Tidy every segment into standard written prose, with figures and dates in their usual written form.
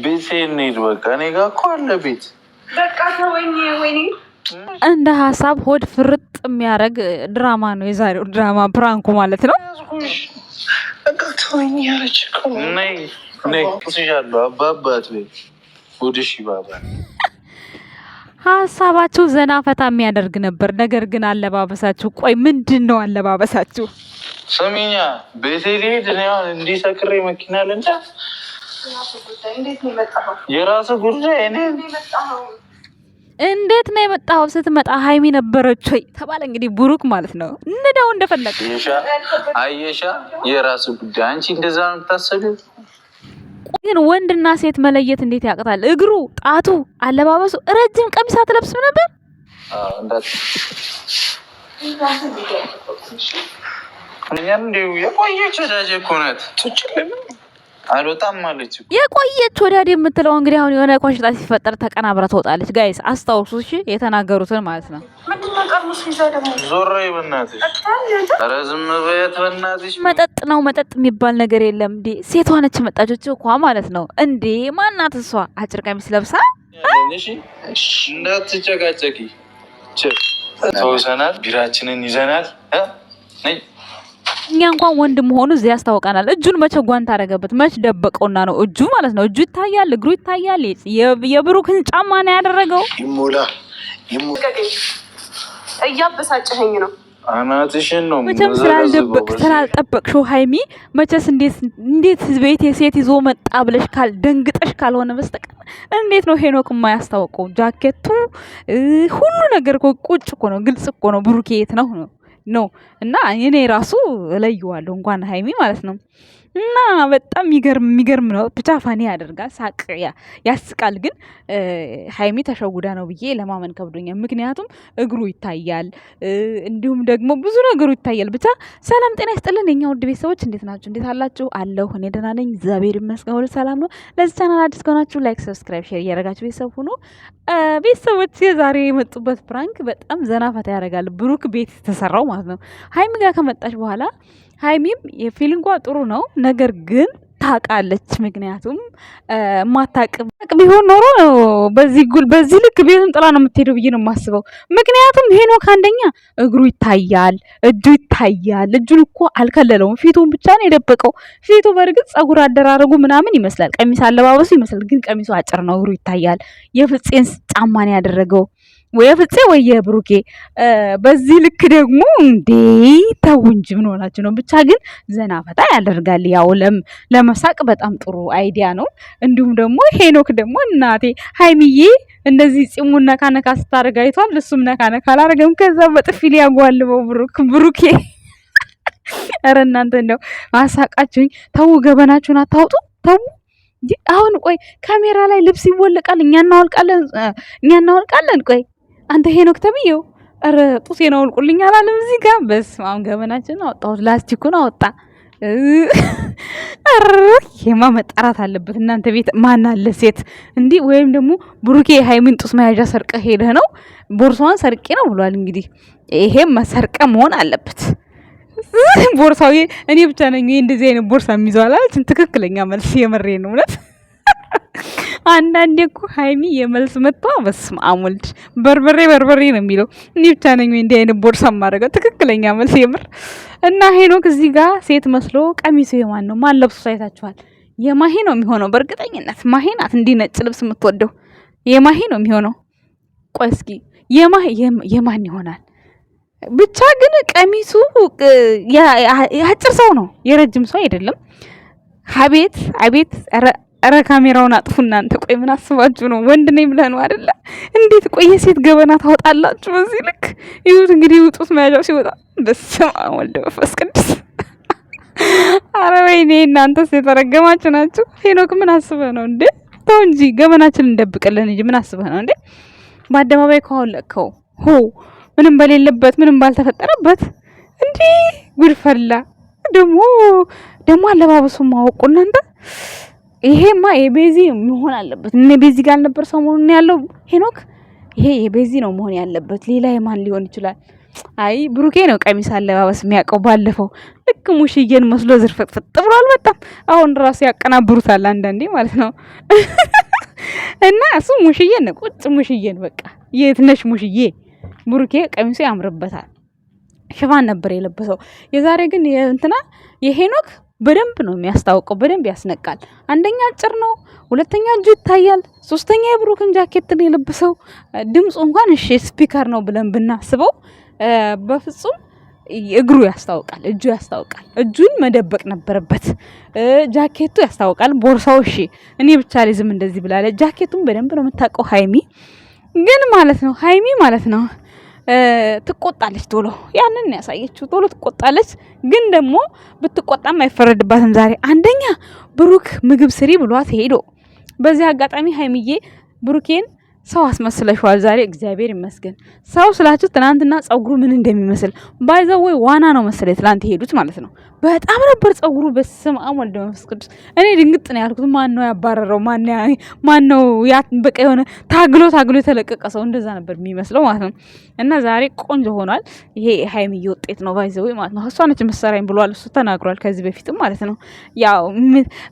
ቤት እንሂድ በቃ እኔ ጋር እኮ አለ ቤት በቃ ተወኝ። ወይኔ እንደ ሀሳብ ሆድ ፍርጥ የሚያደርግ ድራማ ነው የዛሬው ድራማ ፕራንኩ ማለት ነው። በቃ ተወኝ ያለች ነይ ቁስሻለሁ አባባት ቤት ወድሽ ባባ ሀሳባችሁ ዘና ፈታ የሚያደርግ ነበር። ነገር ግን አለባበሳችሁ፣ ቆይ ምንድን ነው አለባበሳችሁ? ሰሚኛ ቤቴ ልሄድ እንዲሰክሬ መኪና ልንዳ የራሱ ጉዳይ። እኔ እንዴት ነው የመጣው? ስትመጣ ሀይሚ ነበረች ወይ ተባለ። እንግዲህ ብሩክ ማለት ነው እንደው እንደፈለገ አየሻ፣ የራሱ ጉዳይ። አንቺ እንደዛ ነው የምታሰቢው? ግን ወንድና ሴት መለየት እንዴት ያቅታል? እግሩ፣ ጣቱ፣ አለባበሱ። ረጅም ቀሚስ አትለብስም ነበር? የቆየች ወዳጅ እኮ ናት። አልወጣም አለች። የቆየች ወዳጅ የምትለው እንግዲህ አሁን የሆነ ኮሽታ ሲፈጠር ተቀናብራ ትወጣለች። ጋይስ አስታውሱ እሺ፣ የተናገሩትን ማለት ነው። ዞር በእናትሽ፣ ኧረ ዝም በያት በእናትሽ። መጠጥ ነው መጠጥ የሚባል ነገር የለም እንዴ! ሴቷ ነች መጣቾች እኮ ማለት ነው እንዴ! ማናት እሷ? አጭር ቀሚስ ለብሳ። እንዳትጨቃጨቂ፣ ተውሰናል። ቢራችንን ይዘናል። እኛ እንኳን ወንድ መሆኑ እዚህ ያስታውቀናል። እጁን መቼ ጓንት አደረገበት? መቼ ደበቀውና ነው? እጁ ማለት ነው። እጁ ይታያል፣ እግሩ ይታያል። የብሩክን ጫማ ነው ያደረገው። ይሞላ እያበሳጨኸኝ ነው። አናትሽን ነው መቼም ስላልጠበቅሽው ሀይሚ፣ መቼስ እንዴት ቤት የሴት ይዞ መጣ ብለሽ ደንግጠሽ ካልሆነ በስተቀር እንዴት ነው ሄኖክ የማያስታውቀው? ጃኬቱ ሁሉ ነገር ቁጭ እኮ ነው፣ ግልጽ እኮ ነው። ብሩክ የት ነው ነው እና እኔ ራሱ እለየዋለሁ እንኳን ሀይሚ ማለት ነው። እና በጣም የሚገርም ነው። ብቻ ፋኒ ያደርጋል፣ ሳቅ ያስቃል። ግን ሀይሚ ተሸውዳ ነው ብዬ ለማመን ከብዶኛል። ምክንያቱም እግሩ ይታያል፣ እንዲሁም ደግሞ ብዙ ነገሩ ይታያል። ብቻ ሰላም ጤና ይስጥልን የኛ ውድ ቤተሰቦች፣ እንዴት ናችሁ? እንዴት አላችሁ? አለሁ እኔ ደህና ነኝ፣ እግዚአብሔር ይመስገን፣ ሁሉ ሰላም ነው። ለዚህ ቻናል አዲስ ከሆናችሁ ላይክ፣ ሰብስክራይብ፣ ሼር እያደረጋችሁ ቤተሰብ ሁኑ። ቤተሰቦች ዛሬ የመጡበት ፕራንክ በጣም ዘና ፈታ ያደርጋል። ብሩክ ቤት የተሰራው ማለት ነው። ሀይሚ ጋር ከመጣች በኋላ ሀይሚም የፊሊንጓ ጥሩ ነው። ነገር ግን ታውቃለች። ምክንያቱም ማታውቅ ቢሆን ኖሮ በዚህ ልክ ቤቱን ጥላ ነው የምትሄደው ብዬ ነው የማስበው። ምክንያቱም ሄኖክ አንደኛ እግሩ ይታያል፣ እጁ ይታያል። እጁን እኮ አልከለለውም፣ ፊቱን ብቻ ነው የደበቀው። ፊቱ በእርግጥ ጸጉር አደራረጉ ምናምን ይመስላል፣ ቀሚስ አለባበሱ ይመስላል። ግን ቀሚሱ አጭር ነው፣ እግሩ ይታያል። የፍፄን ጫማ ነው ያደረገው፣ ወይ ፍፄ ወይ የብሩኬ። በዚህ ልክ ደግሞ እንዴ ተው እንጂ ምን ሆናችሁ ነው? ብቻ ግን ዘና ፈታ ያደርጋል። ያው ለመሳቅ በጣም ጥሩ አይዲያ ነው። እንዲሁም ደግሞ ሄኖክ ደግሞ እናቴ ሀይሚዬ እንደዚህ ፂሙን ነካ ነካ ስታደርግ አይቷል። እሱም ነካ ነካ አላደረገም። ከዛ በጥፊ ሊያጓልበው ብሩኬ። ኧረ እናንተ እንደው አሳቃችሁኝ። ተው፣ ገበናችሁን አታውጡ። ተው። አሁን ቆይ ካሜራ ላይ ልብስ ይወለቃል፣ እኛ እናወልቃለን። ቆይ አንተ ሄኖክ ተብዬው፣ ኧረ ጡቴን አውልቁልኝ አላለም እዚህ ጋር። በስመ አብ ገበናችንን አወጣሁት፣ ላስቲኩን አወጣ። ይሄማ መጣራት አለበት። እናንተ ቤት ማን አለ ሴት እንዲህ? ወይም ደግሞ ብሩኬ ሃይሚን ጡስ መያዣ ሰርቀ ሄደህ ነው? ቦርሳዋን ሰርቄ ነው ብሏል። እንግዲህ ይሄም መሰርቀ መሆን አለበት። ቦርሳው እኔ ብቻ ነኝ እንደዚህ አይነት ቦርሳ የሚይዘው አላለችም። ትክክለኛ መልስ የመሬን ነው እውነት። አንዳንዴ እኮ ሀይሚ የመልስ መጥቷ በስመ አብ ወልድ በርበሬ ነው የሚለው። እኔ ብቻ ነኝ እንዲህ አይነት ቦርሳ ማድረገው። ትክክለኛ መልስ የምር። እና ሄኖክ እዚህ ጋር ሴት መስሎ ቀሚሱ የማን ነው? ማን ለብሶ አይታችኋል? የማሂ ነው የሚሆነው በእርግጠኝነት። ማሂ ናት እንዲህ ነጭ ልብስ የምትወደው፣ የማሂ ነው የሚሆነው። ቆይ እስኪ የማን ይሆናል? ብቻ ግን ቀሚሱ የአጭር ሰው ነው፣ የረጅም ሰው አይደለም። አቤት ኧረ ካሜራውን አጥፉ እናንተ። ቆይ ምን አስባችሁ ነው? ወንድ ነኝ ብለህ ነው አይደለ? እንዴት ቆይ የሴት ገበና ታወጣላችሁ በዚህ ልክ? ይሁት እንግዲህ ውጡት መያዣው ሲወጣ። በስመ አብ ወልድ መንፈስ ቅዱስ። ኧረ ወይኔ እናንተስ የተረገማችሁ ናችሁ። ሄኖክ ምን አስበህ ነው እንዴ? ተው እንጂ ገበናችንን እንደብቅልን እንጂ ምን አስበህ ነው እንዴ? በአደባባይ ካወለቅከው ምንም በሌለበት ምንም ባልተፈጠረበት እንዴ ጉድፈላ። ደግሞ አለባበሱ ማወቁ እናንተ። ይሄማ የቤዚ መሆን አለበት። እነ ቤዚ ጋር ነበር ሰሞኑን ያለው ሄኖክ። ይሄ የቤዚ ነው መሆን ያለበት። ሌላ የማን ሊሆን ይችላል? አይ ብሩኬ ነው ቀሚስ አለባበስ የሚያውቀው። ባለፈው ልክ ሙሽዬን መስሎ ዝርፍጥፍጥ ብሎ አልመጣም። አሁን ራሱ ያቀናብሩታል አንዳንዴ ማለት ነው። እና እሱ ሙሽዬን ነው ቁጭ ሙሽዬን በቃ የት ነሽ ሙሽዬ። ብሩኬ ቀሚሱ ያምርበታል። ሽፋን ነበር የለበሰው። የዛሬ ግን እንትና የሄኖክ በደንብ ነው የሚያስታውቀው፣ በደንብ ያስነቃል። አንደኛ አጭር ነው፣ ሁለተኛ እጁ ይታያል፣ ሶስተኛ የብሩክን ጃኬት ነው የለበሰው። ድምፁ እንኳን እሺ ስፒከር ነው ብለን ብናስበው በፍጹም እግሩ ያስታውቃል፣ እጁ ያስታውቃል። እጁን መደበቅ ነበረበት። ጃኬቱ ያስታውቃል። ቦርሳው እሺ እኔ ብቻ ላይ ዝም እንደዚህ ብላለች። ጃኬቱን በደንብ ነው የምታውቀው ሀይሚ ግን ማለት ነው። ሀይሚ ማለት ነው ትቆጣለች ቶሎ። ያንን ያሳየችው ቶሎ ትቆጣለች። ግን ደግሞ ብትቆጣም አይፈረድባትም። ዛሬ አንደኛ ብሩክ ምግብ ስሪ ብሏት ሄዶ፣ በዚህ አጋጣሚ ሀይሚዬ ብሩኬን ሰው አስመስለሽዋል ዛሬ። እግዚአብሔር ይመስገን። ሰው ስላችሁ ትናንትና ጸጉሩ ምን እንደሚመስል ባይዘው ወይ ዋና ነው መሰለኝ ትናንት ሄዱት ማለት ነው። በጣም ነበር ጸጉሩ። በስመ አብ ወልድ መንፈስ ቅዱስ። እኔ ድንግጥ ነው ያልኩት። ማን ነው ያባረረው? ማን ነው ያ በቃ የሆነ ታግሎ የተለቀቀ ሰው እንደዛ ነበር የሚመስለው ማለት ነው። እና ዛሬ ቆንጆ ሆኗል። ይሄ ሀይሚዬ ውጤት ነው ባይዘው ማለት ነው። እሷ ነች መሰራኝ ብሏል እሱ ተናግሯል ከዚህ በፊትም ማለት ነው። ያው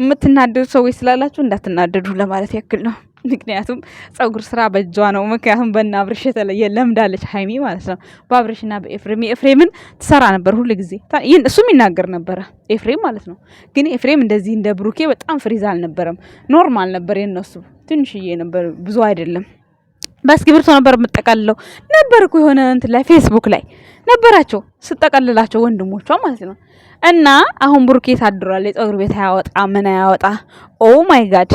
የምትናደዱ ሰዎች ስላላችሁ እንዳትናደዱ ለማለት ያክል ነው። ምክንያቱም ጸጉር ስራ በእጇ ነው። ምክንያቱም በእነ አብርሽ የተለየ ለምዳለች ሀይሚ ማለት ነው። በአብርሽና በኤፍሬምን ትሰራ ነበር ሁሉ ጊዜ። እሱም ይናገር ነበረ ኤፍሬም ማለት ነው። ግን ኤፍሬም እንደዚህ እንደ ብሩኬ በጣም ፍሪዝ አልነበረም። ኖርማል ነበር የነሱ፣ ትንሽዬ ነበር፣ ብዙ አይደለም። በእስክሪብቶ ነበር የምጠቀልለው ነበር እኮ የሆነ እንትን ላይ ፌስቡክ ላይ ነበራቸው ስጠቀልላቸው ወንድሞቿ ማለት ነው። እና አሁን ብሩኬ ታድሯል። የጸጉር ቤት አያወጣ ምን አያወጣ። ኦ ማይ ጋድ።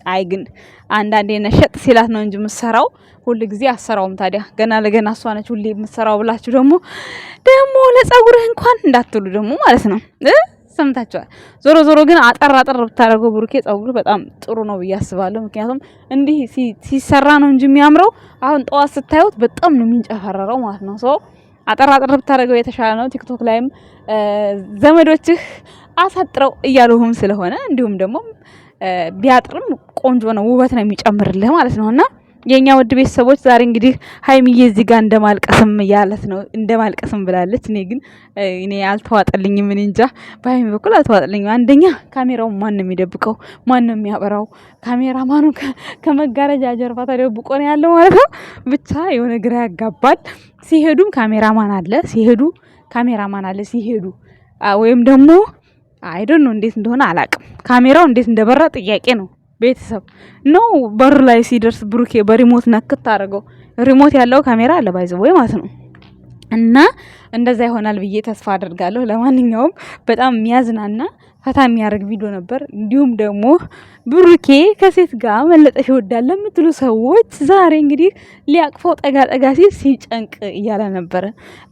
አይ ግን አንዳንዴ ነሸጥ ሲላት ነው እንጂ የምትሰራው ሁሉ ጊዜ አሰራውም። ታዲያ ገና ለገና እሷ ነች ሁሌ የምትሰራው ብላችሁ ደግሞ ለጸጉርህ እንኳን እንዳትሉ ደግሞ ማለት ነው። ሰምታችኋል። ዞሮ ግን አጠር ብታደርገው ብሩኬ ጸጉሩ በጣም ጥሩ ነው ብዬ አስባለሁ። ምክንያቱም እንዲህ ሲሰራ ነው እንጂ የሚያምረው። አሁን ጠዋት ስታዩት በጣም ነው የሚንጨፈረረው ማለት ነው። ሰው አጠር ብታደርገው የተሻለ ነው። ቲክቶክ ላይም ዘመዶችህ አሳጥረው እያሉህም ስለሆነ እንዲሁም ደግሞ ቢያጥርም ቆንጆ ነው፣ ውበት ነው የሚጨምርልህ ማለት ነውና የኛ ውድ ቤተሰቦች ዛሬ እንግዲህ ሀይሚዬ እዚህ ጋር እንደማልቀስም ያለት ነው እንደማልቀስም ብላለች። እኔ አልተዋጠልኝም። ምን እንጃ በሀይሚ በኩል አልተዋጠልኝም። አንደኛ ካሜራው ማን ነው የሚደብቀው? ማን ነው የሚያበራው? ካሜራማኑ ከመጋረጃ ጀርባ ተደብቆ ነው ያለው ማለት ነው። ብቻ የሆነ ግራ ያጋባል። ሲሄዱም ካሜራማን አለ፣ ሲሄዱ ወይም ደግሞ አይዶን ነው እንዴት እንደሆነ አላቅም። ካሜራው እንዴት እንደበራ ጥያቄ ነው። ቤተሰብ ነው በር ላይ ሲደርስ ብሩኬ በሪሞት ነክት አድርገው። ሪሞት ያለው ካሜራ አለ ባይዘው ወይ ማለት ነው። እና እንደዛ ይሆናል ብዬ ተስፋ አደርጋለሁ። ለማንኛውም በጣም የሚያዝናና ፈታ የሚያደርግ ቪዲዮ ነበር። እንዲሁም ደግሞ ብሩኬ ከሴት ጋር መለጠሽ ይወዳል ለምትሉ ሰዎች ዛሬ እንግዲህ ሊያቅፈው ጠጋ ሲል ሲጨንቅ እያለ ነበረ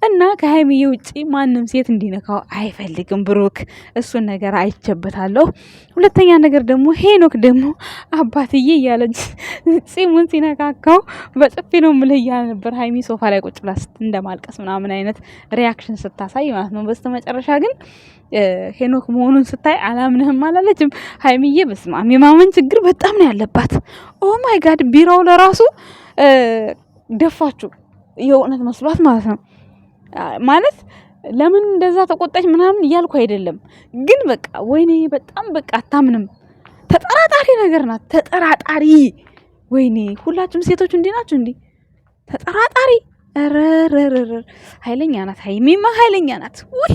እና ከሀይሚዬ ውጪ ማንም ሴት እንዲነካው አይፈልግም ብሩክ። እሱን ነገር አይቸበታለሁ። ሁለተኛ ነገር ደግሞ ሄኖክ ደግሞ አባትዬ እያለች ጺሙን ሲነካካው በጥፊ ነው የምልህ እያለ ነበር። ሀይሚ ሶፋ ላይ ቁጭ ብላ እንደማልቀስ ምናምን አይነት ሪያክሽን ስታሳይ ማለት ነው። በስተመጨረሻ ግን ሄኖክ መሆኑን ስታይ አላምንህም አላለችም ሀይሚዬ። በስማም የማመን ችግር በጣም ነው ያለባት። ኦ ማይ ጋድ ቢራው ለራሱ ደፋችሁ የእውነት መስሏት ማለት ነው። ማለት ለምን እንደዛ ተቆጣች ምናምን እያልኩ አይደለም፣ ግን በቃ ወይኔ በጣም በቃ አታምንም። ተጠራጣሪ ነገር ናት። ተጠራጣሪ ወይኔ ሁላችሁም ሴቶች እንዲህ ናችሁ እንዴ? ተጠራጣሪ ረረረረ ኃይለኛ ናት። ሀይሚማ ኃይለኛ ናት። ውይ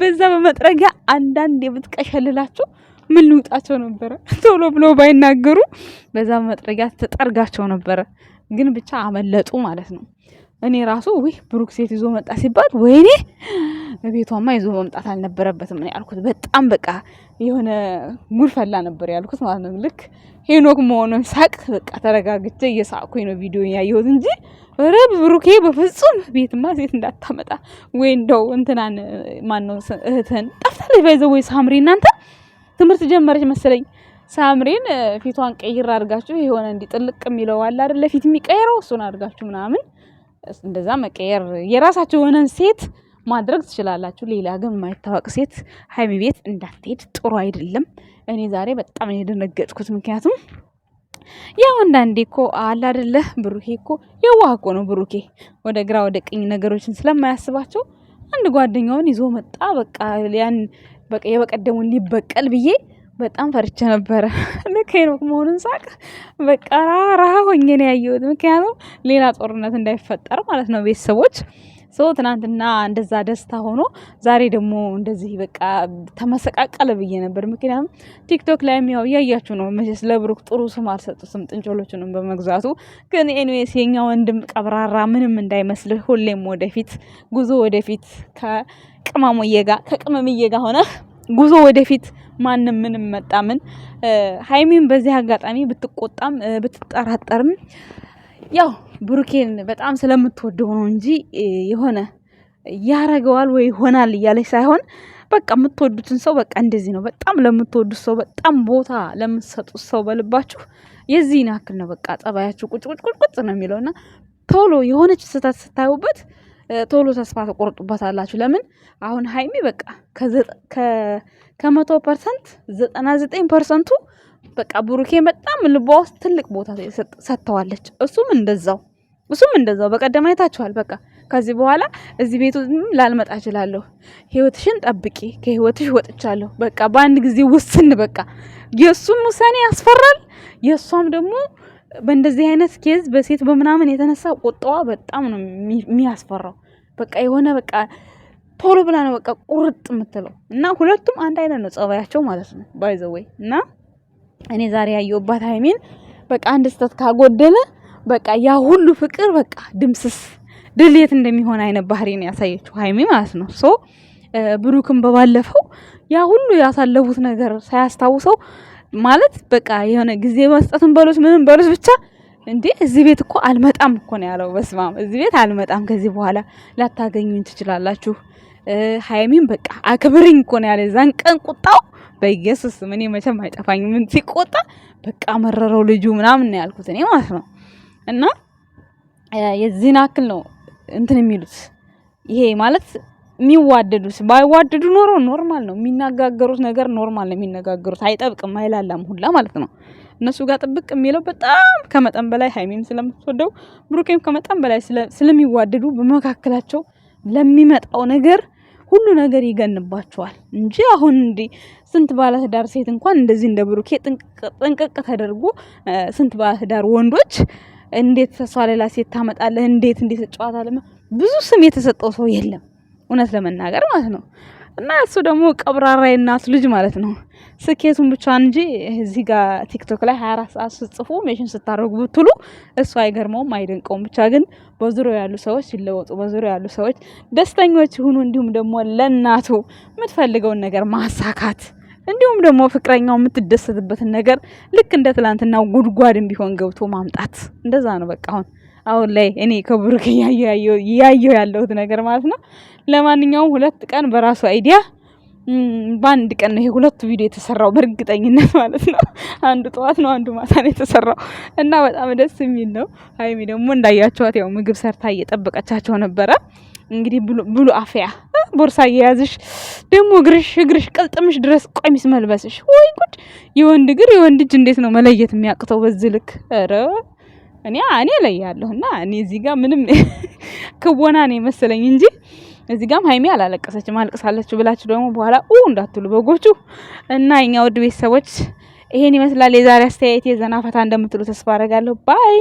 በዛ በመጥረጊያ አንዳንድ የምትቀሸልላቸው ምን ልውጣቸው ነበረ ቶሎ ብሎ ባይናገሩ በዛ በመጥረጊያ ተጠርጋቸው ነበረ። ግን ብቻ አመለጡ ማለት ነው። እኔ ራሱ ብሩክ ሴት ይዞ መጣ ሲባል ወይኔ በቤቷማ ይዞ መምጣት አልነበረበትም እኔ ያልኩት። በጣም በቃ የሆነ ጉድ ፈላ ነበር ያልኩት ማለት ነው። ልክ ሄኖክ መሆኑን ሳቅ በቃ ተረጋግቼ እየሳቅኩኝ ነው ቪዲዮ ያየሁት እንጂ ብሩኬ በፍጹም ቤትማ ሴት እንዳታመጣ። ወይ እንደው እንትናን ማነው እህትን ጠፍታለች ባይዘው ወይ ሳምሪ እናንተ ትምህርት ጀመረች መሰለኝ። ሳምሪን ፊቷን ቀይር አድርጋችሁ የሆነ እንዲ ጥልቅ የሚለው አለ አይደል ፊት የሚቀየረው እሱን አድርጋችሁ ምናምን እንደዛ መቀየር የራሳችሁ የሆነን ሴት ማድረግ ትችላላችሁ። ሌላ ግን የማይታወቅ ሴት ሀይሚ ቤት እንዳትሄድ ጥሩ አይደለም። እኔ ዛሬ በጣም የደነገጥኩት ምክንያቱም ያው አንዳንዴ እኮ አለ አይደለ ብሩኬ እኮ የዋህ እኮ ነው። ብሩኬ ወደ ግራ ወደ ቀኝ ነገሮችን ስለማያስባቸው አንድ ጓደኛውን ይዞ መጣ። በቃ ያን በቃ የበቀደሙን ሊበቀል ብዬ በጣም ፈርቼ ነበረ። ልክ ሄኖክ መሆኑን ሳቅ በቃ ራራ ሆኜ ነው ያየሁት። ምክንያቱም ሌላ ጦርነት እንዳይፈጠር ማለት ነው ቤተሰቦች። ትናንትና እንደዛ ደስታ ሆኖ ዛሬ ደግሞ እንደዚህ በቃ ተመሰቃቀለ ብዬ ነበር። ምክንያቱም ቲክቶክ ላይም ያው እያያችሁ ነው መቼስ ለብሩክ ጥሩ ስም አልሰጡትም ጥንቾሎቹንም በመግዛቱ። ግን ኤኒዌይስ የኛ ወንድም ቀብራራ ምንም እንዳይመስልህ፣ ሁሌም ወደፊት ጉዞ ወደፊት ከቅመምዬ ጋር ሆነ ጉዞ ወደፊት። ማንም ምንም መጣ ምን ሀይሚን በዚህ አጋጣሚ ብትቆጣም ብትጠራጠርም ያው ብሩኬን በጣም ስለምትወደው ነው እንጂ የሆነ ያረገዋል ወይ ይሆናል እያለች ሳይሆን በቃ የምትወዱትን ሰው በቃ እንደዚህ ነው። በጣም ለምትወዱት ሰው በጣም ቦታ ለምትሰጡት ሰው በልባችሁ የዚህን ያክል ነው። በቃ ጸባያችሁ ቁጭ ነው የሚለውና ቶሎ የሆነች ስህተት ስታዩበት ቶሎ ተስፋ ተቆርጡበታላችሁ። ለምን አሁን ሀይሚ በቃ ከ100% 99%ቱ በቃ ብሩኬ በጣም ልቧ ውስጥ ትልቅ ቦታ ሰጥተዋለች። እሱም እንደዛው በቀደም አይታችኋል። በቃ ከዚህ በኋላ እዚህ ቤቱ ላልመጣ እችላለሁ፣ ህይወትሽን ጠብቂ፣ ከህይወትሽ ወጥቻለሁ፣ በቃ በአንድ ጊዜ ውስን። በቃ የእሱም ውሳኔ ያስፈራል። የእሷም ደግሞ በእንደዚህ አይነት ኬዝ በሴት በምናምን የተነሳ ቁጣዋ በጣም ነው የሚያስፈራው። በቃ የሆነ በቃ ቶሎ ብላ ነው በቃ ቁርጥ የምትለው እና ሁለቱም አንድ አይነት ነው ጸባያቸው ማለት ነው ባይ ዘ ወይ። እና እኔ ዛሬ ያየሁባት ሀይሚን በቃ አንድ ስህተት ካጎደለ በቃ ያ ሁሉ ፍቅር በቃ ድምስስ ድሌት እንደሚሆን አይነት ባህሪ ነው ያሳየችው ሀይሚ ማለት ነው። ብሩክም በባለፈው ያ ሁሉ ያሳለፉት ነገር ሳያስታውሰው ማለት በቃ የሆነ ጊዜ መስጠትን በሉስ ምንም በሉስ ብቻ እንዴ እዚህ ቤት እኮ አልመጣም እኮ ነው ያለው። በስማም እዚህ ቤት አልመጣም፣ ከዚህ በኋላ ላታገኙኝ ትችላላችሁ። ሀይሚን በቃ አክብርኝ እኮ ነው ያለ። ዛን ቀን ቁጣው በኢየሱስ ምን መቼም አይጠፋኝ። ምን ሲቆጣ በቃ መረረው ልጁ ምናምን ነው ያልኩት እኔ ማለት ነው። እና የዚህን አክል ነው እንትን የሚሉት ይሄ ማለት የሚዋደዱት። ባይዋደዱ ኖሮ ኖርማል ነው የሚነጋገሩት ነገር ኖርማል ነው የሚነጋገሩት፣ አይጠብቅም አይላላም ሁላ ማለት ነው። እነሱ ጋር ጥብቅ የሚለው በጣም ከመጠን በላይ ሀይሚም ስለምትወደው ብሩኬም ከመጠን በላይ ስለሚዋደዱ በመካከላቸው ለሚመጣው ነገር ሁሉ ነገር ይገንባቸዋል እንጂ አሁን እንዲ ስንት ባለትዳር ሴት እንኳን እንደዚህ እንደ ብሩኬ ጥንቅቅ ተደርጎ ስንት ባለትዳር ወንዶች እንዴት ተሷ ሌላ ሴት ታመጣለህ እንዴት ተጫዋታለህ ብዙ ስም የተሰጠው ሰው የለም እውነት ለመናገር ማለት ነው። እና እሱ ደግሞ ቀብራራ የናት ልጅ ማለት ነው። ስኬቱን ብቻ እንጂ እዚህ ጋር ቲክቶክ ላይ 24 ሰዓት ስትጽፉ ሜሽን ስታደርጉ ብትሉ እሱ አይገርመውም አይደንቀውም። ብቻ ግን በዙሪያው ያሉ ሰዎች ይለወጡ፣ በዙሪያው ያሉ ሰዎች ደስተኞች ይሁኑ። እንዲሁም ደግሞ ለእናቱ የምትፈልገውን ነገር ማሳካት፣ እንዲሁም ደግሞ ፍቅረኛው የምትደሰትበትን ነገር ልክ እንደ ትላንትናው ጉድጓድም ቢሆን ገብቶ ማምጣት፣ እንደዛ ነው በቃ አሁን ላይ እኔ ከብሩክ ያየው ያለሁት ነገር ማለት ነው። ለማንኛውም 2 ቀን በራሱ አይዲያ በአንድ ቀን ነው ይሄ 2 ቪዲዮ የተሰራው በእርግጠኝነት ማለት ነው። አንዱ ጠዋት ነው አንዱ ማታ ነው የተሰራው እና በጣም ደስ የሚል ነው። ሀይሚ ደግሞ እንዳያቸዋት ያው ምግብ ሰርታ እየጠበቀቻቸው ነበረ። እንግዲህ ብሉ አፍያ ቦርሳ እየያዝሽ ደግሞ እግርሽ ቅልጥምሽ ድረስ ቀሚስ መልበስሽ ወይ ጉድ! የወንድ እግር የወንድ እጅ እንዴት ነው መለየት የሚያቅተው በዚህ ልክ? ኧረ እኔ ላይ ያለሁና እኔ እዚህ ጋር ምንም ክቦና ነው መሰለኝ እንጂ እዚህ ጋርም ሀይሚ አላለቀሰችም። አልቅሳለች ብላችሁ ደግሞ በኋላ እንዳትሉ በጎቹ። እና እኛ ውድ ቤተሰቦች ይሄን ይመስላል የዛሬ አስተያየት። የዘና ፈታ እንደምትሉ ተስፋ አደርጋለሁ። ባይ